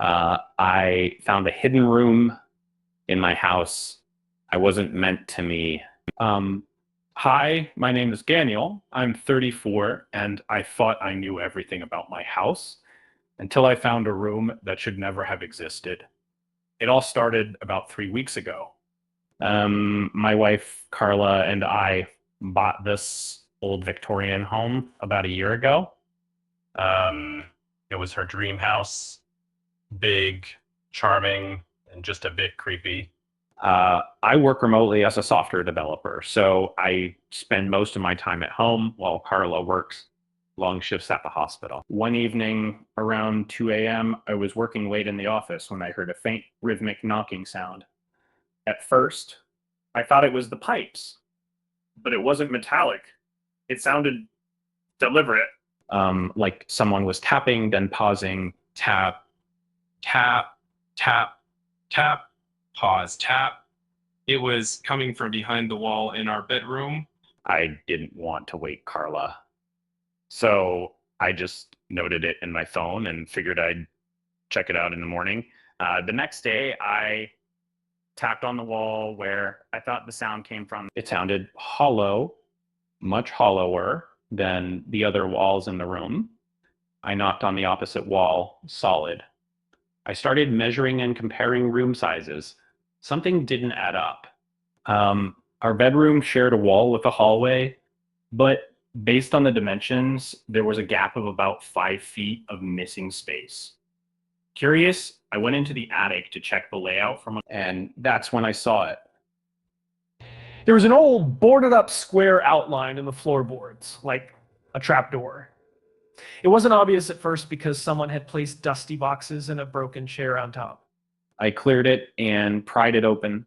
I found a hidden room in my house. I wasn't meant to me. Um, Hi, my name is Daniel. I'm 34, and I thought I knew everything about my house until I found a room that should never have existed. It all started about 3 weeks ago. My wife, Carla, and I bought this old Victorian home about a year ago. Um, it was her dream house, big, charming, and just a bit creepy. I work remotely as a software developer, so I spend most of my time at home while Carla works long shifts at the hospital. One evening around 2 a.m., I was working late in the office when I heard a faint rhythmic knocking sound. At first, I thought it was the pipes, but it wasn't metallic. It sounded deliberate. Like someone was tapping, then pausing, tap, tap, tap, tap, pause, tap. It was coming from behind the wall in our bedroom. I didn't want to wake Carla, so I just noted it in my phone and figured I'd check it out in the morning. The next day, I tapped on the wall where I thought the sound came from. It sounded hollow, much hollower than the other walls in the room. I knocked on the opposite wall, solid. I started measuring and comparing room sizes. Something didn't add up. Our bedroom shared a wall with a hallway, but based on the dimensions, there was a gap of about 5 feet of missing space. Curious, I went into the attic to check the layout and that's when I saw it. There was an old boarded up square outline in the floorboards, like a trapdoor. It wasn't obvious at first because someone had placed dusty boxes and a broken chair on top. I cleared it and pried it open.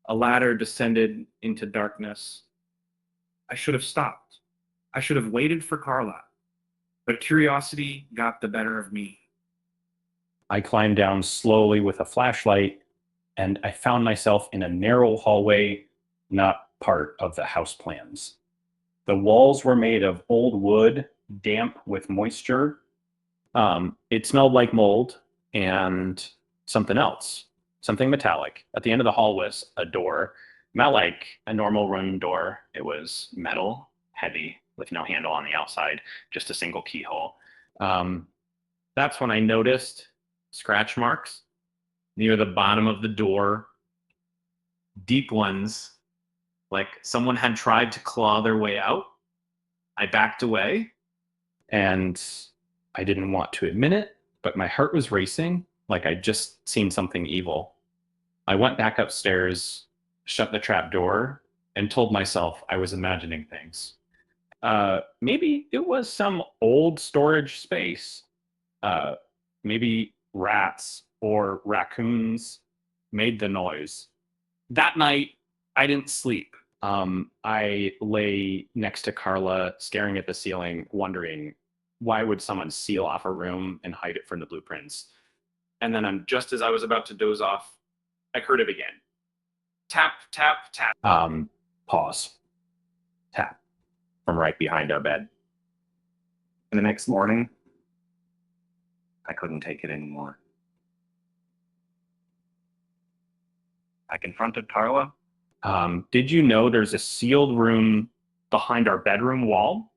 A ladder descended into darkness. I should have stopped. I should have waited for Carla. But curiosity got the better of me. I climbed down slowly with a flashlight, and I found myself in a narrow hallway, not part of the house plans. The walls were made of old wood, damp with moisture. It smelled like mold and something else, something metallic. At the end of the hall was a door, not like a normal room door. It was metal, heavy, with no handle on the outside, just a single keyhole. Um, that's when I noticed scratch marks near the bottom of the door, deep ones, like someone had tried to claw their way out. I backed away and I didn't want to admit it, but my heart was racing like I'd just seen something evil. I went back upstairs, shut the trap door, and told myself I was imagining things. Maybe it was some old storage space. Uh, Maybe rats or raccoons made the noise. That night, I didn't sleep. I lay next to Carla, staring at the ceiling, wondering why would someone seal off a room and hide it from the blueprints? And then, just as I was about to doze off, I heard it again. Tap, tap, tap. Pause. Tap from right behind our bed. And the next morning, I couldn't take it anymore. I confronted Carla. Did you know there's a sealed room behind our bedroom wall?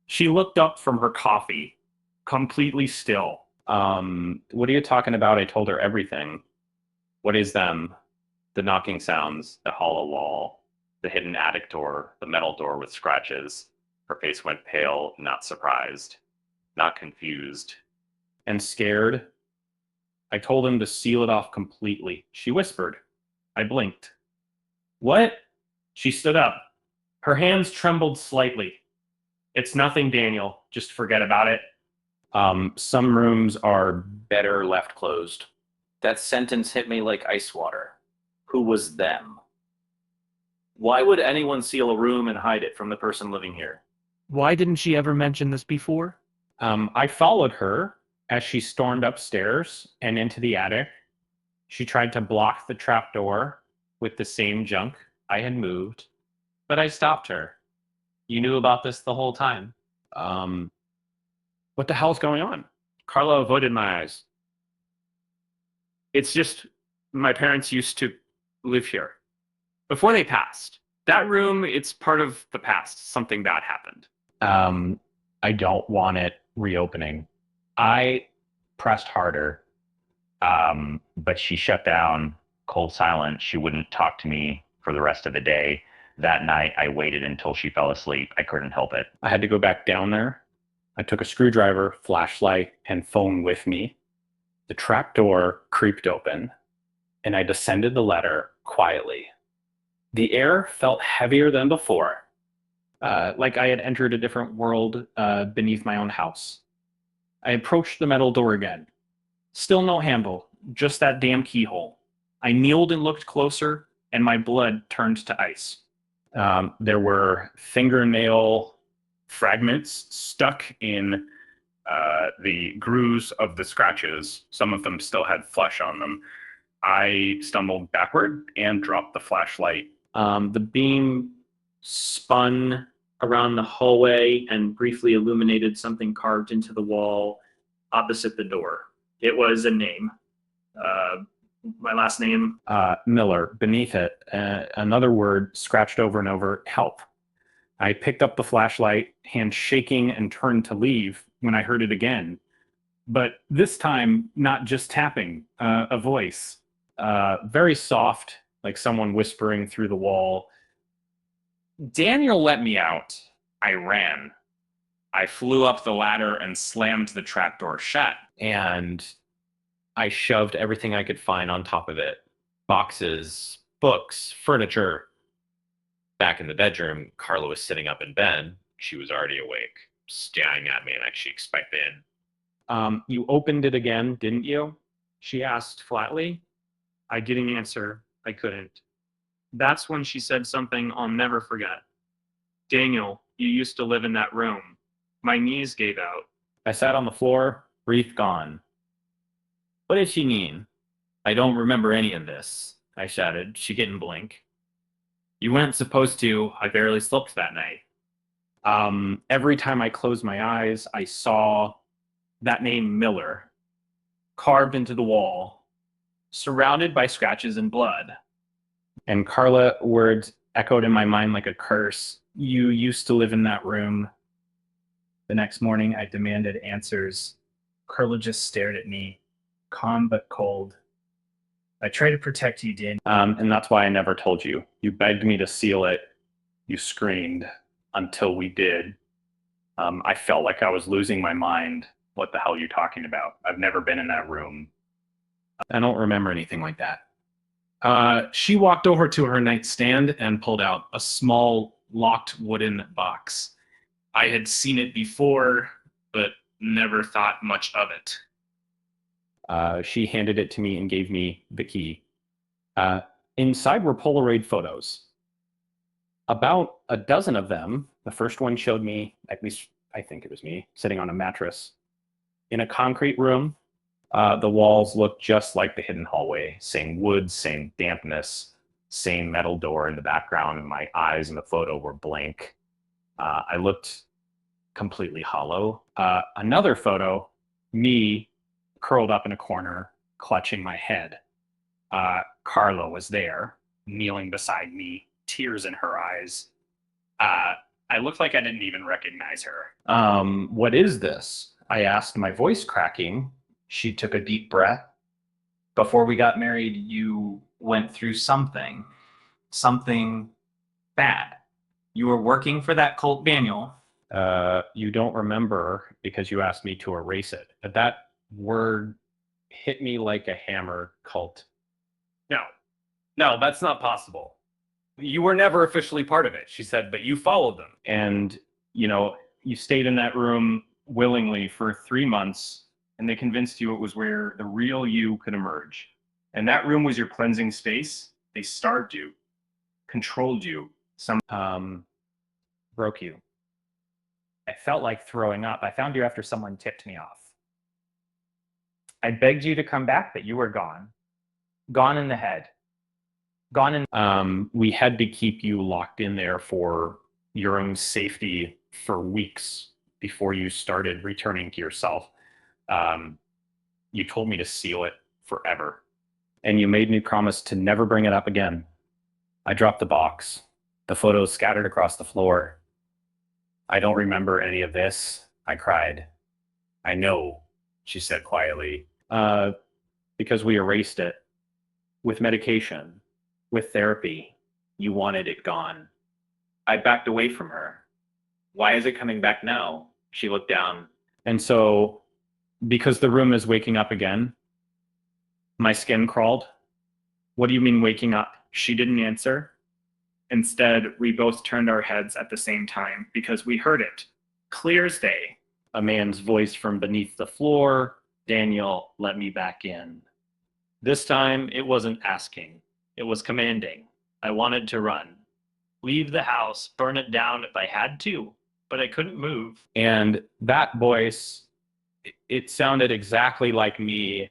She looked up from her coffee, completely still. What are you talking about? I told her everything. What is them? The knocking sounds, the hollow wall, the hidden attic door, the metal door with scratches. Her face went pale, not surprised, not confused, and scared. I told him to seal it off completely. She whispered. I blinked. What? She stood up. Her hands trembled slightly. It's nothing, Daniel. Just forget about it. Some rooms are better left closed. That sentence hit me like ice water. Who was them? Why would anyone seal a room and hide it from the person living here? Why didn't she ever mention this before? I followed her as she stormed upstairs and into the attic. She tried to block the trapdoor with the same junk I had moved, but I stopped her. You knew about this the whole time. Um, what the hell's going on? Carla avoided my eyes. It's just my parents used to live here before they passed. That room, it's part of the past. Something bad happened. Um, I don't want it reopening. I pressed harder, but she shut down, cold silent. She wouldn't talk to me for the rest of the day. That night, I waited until she fell asleep. I couldn't help it. I had to go back down there. I took a screwdriver, flashlight, and phone with me. The trapdoor creaked open, and I descended the ladder quietly. The air felt heavier than before, like I had entered a different world beneath my own house. I approached the metal door again. Still no handle, just that damn keyhole. I kneeled and looked closer, and my blood turned to ice. There were fingernail fragments stuck in the grooves of the scratches. Some of them still had flesh on them. I stumbled backward and dropped the flashlight. The beam spun around the hallway and briefly illuminated something carved into the wall opposite the door. It was a name. Uh, my last name, Miller. Beneath it, another word scratched over and over, help. I picked up the flashlight, hand shaking, and turned to leave when I heard it again. But this time, not just tapping, a voice. Very soft, like someone whispering through the wall. Daniel let me out. I ran. I flew up the ladder and slammed the trapdoor shut. And I shoved everything I could find on top of it. Boxes, books, furniture. Back in the bedroom, Carla was sitting up in bed. She was already awake, staring at me like she expected. You opened it again, didn't you? She asked flatly. I didn't answer. I couldn't. That's when she said something I'll never forget. Daniel, you used to live in that room. My knees gave out. I sat on the floor, breath gone. What did she mean? I don't remember any of this, I shouted. She didn't blink. You weren't supposed to. I barely slept that night. Every time I closed my eyes, I saw that name Miller carved into the wall, surrounded by scratches and blood. And Carla words echoed in my mind like a curse. You used to live in that room. The next morning, I demanded answers. Carla just stared at me, calm but cold. I tried to protect you, Dan. And that's why I never told you. You begged me to seal it. You screamed until we did. I felt like I was losing my mind. What the hell are you talking about? I've never been in that room. I don't remember anything like that. She walked over to her nightstand and pulled out a small locked wooden box. I had seen it before, but never thought much of it. She handed it to me and gave me the key. Inside were Polaroid photos. About a dozen of them. The first one showed me, at least I think it was me, sitting on a mattress in a concrete room. The walls looked just like the hidden hallway. Same wood, same dampness, same metal door in the background, and my eyes in the photo were blank. I looked completely hollow. Another photo, me curled up in a corner, clutching my head. Carla was there, kneeling beside me, tears in her eyes. I looked like I didn't even recognize her. What is this? I asked, my voice cracking. She took a deep breath. Before we got married, you went through something bad. You were working for that cult Daniel. You don't remember because you asked me to erase it. But that word hit me like a hammer. Cult. No, that's not possible. You were never officially part of it, she said, but you followed them. And, you stayed in that room willingly for 3 months, and they convinced you it was where the real you could emerge. And that room was your cleansing space. They starved you, controlled you, broke you. I felt like throwing up. I found you after someone tipped me off. I begged you to come back, but you were gone. Gone in the head. Gone in. We had to keep you locked in there for your own safety for weeks before you started returning to yourself. You told me to seal it forever. and you made me promise to never bring it up again. I dropped the box. The photos scattered across the floor. I don't remember any of this, I cried. I know, she said quietly. Because we erased it. With medication. With therapy. You wanted it gone. I backed away from her. Why is it coming back now? She looked down. And so, because the room is waking up again, my skin crawled. What do you mean waking up? She didn't answer. Instead, we both turned our heads at the same time because we heard it. Clear as day. A man's voice from beneath the floor. Daniel, let me back in. This time, it wasn't asking. It was commanding. I wanted to run. Leave the house, burn it down if I had to, but I couldn't move. And that voice, it sounded exactly like me.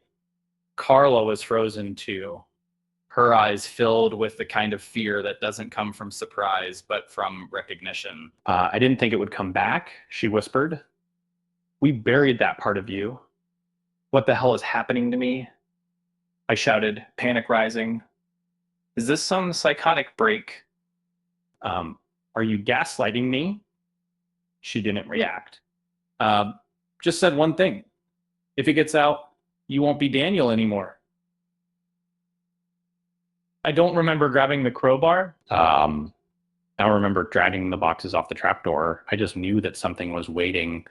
Carla was frozen too. Her eyes filled with the kind of fear that doesn't come from surprise, but from recognition. I didn't think it would come back, she whispered. We buried that part of you. What the hell is happening to me? I shouted, panic rising. Is this some psychotic break? Are you gaslighting me? She didn't react. Just said one thing. If it gets out, you won't be Daniel anymore. I don't remember grabbing the crowbar. I don't remember dragging the boxes off the trapdoor. I just knew that something was waiting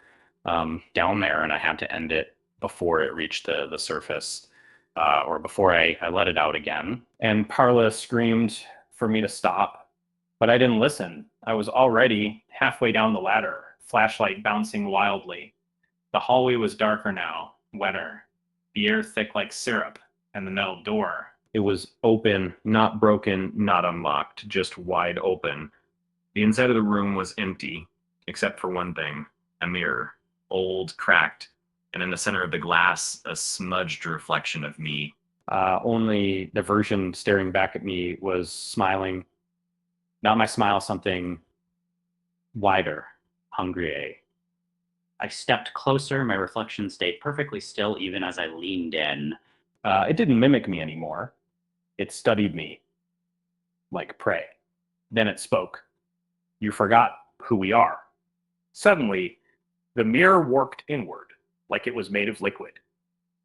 down there, and I had to end it before it reached the surface, or before I let it out again. And Carla screamed for me to stop, but I didn't listen. I was already halfway down the ladder, flashlight bouncing wildly. The hallway was darker now, wetter, the air thick like syrup, and the metal door. It was open, not broken, not unlocked, just wide open. The inside of the room was empty, except for one thing, a mirror, old, cracked, and in the center of the glass, a smudged reflection of me. Only the version staring back at me was smiling. Not my smile, something wider, hungry. I stepped closer, my reflection stayed perfectly still even as I leaned in. It didn't mimic me anymore. It studied me, like prey. Then it spoke. You forgot who we are. Suddenly, the mirror warped inward, like it was made of liquid.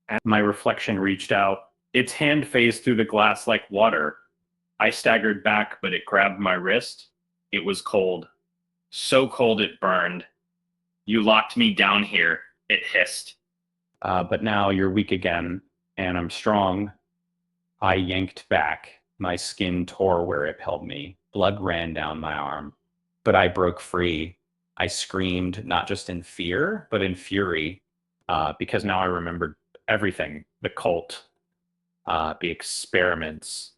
And my reflection reached out. Its hand phased through the glass like water. I staggered back, but it grabbed my wrist. It was cold. So cold it burned. You locked me down here, it hissed. But now you're weak again, and I'm strong. I yanked back. My skin tore where it held me. Blood ran down my arm. But I broke free. I screamed, not just in fear, but in fury, because now I remembered everything. The cult, the experiments,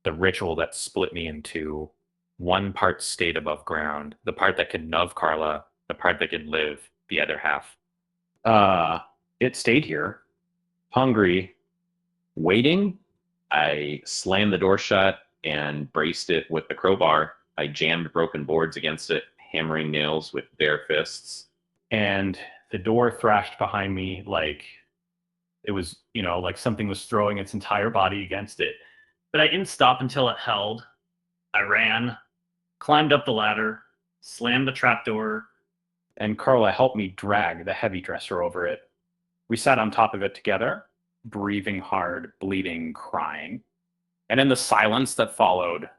the ritual that split me in two. One part stayed above ground, the part that could nub Carla, the part that could live, the other half. It stayed here, hungry, waiting. I slammed the door shut and braced it with the crowbar. I jammed broken boards against it, hammering nails with bare fists. And the door thrashed behind me like it was, like something was throwing its entire body against it. But I didn't stop until it held. I ran, climbed up the ladder, slammed the trapdoor, and Carla helped me drag the heavy dresser over it. We sat on top of it together, breathing hard, bleeding, crying. And in the silence that followed,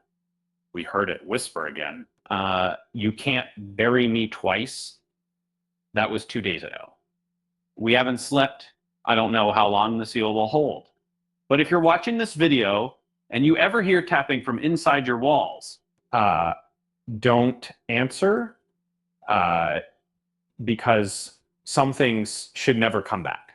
we heard it whisper again. You can't bury me twice. That was 2 days ago. We haven't slept. I don't know how long the seal will hold. But if you're watching this video and you ever hear tapping from inside your walls, don't answer, because some things should never come back.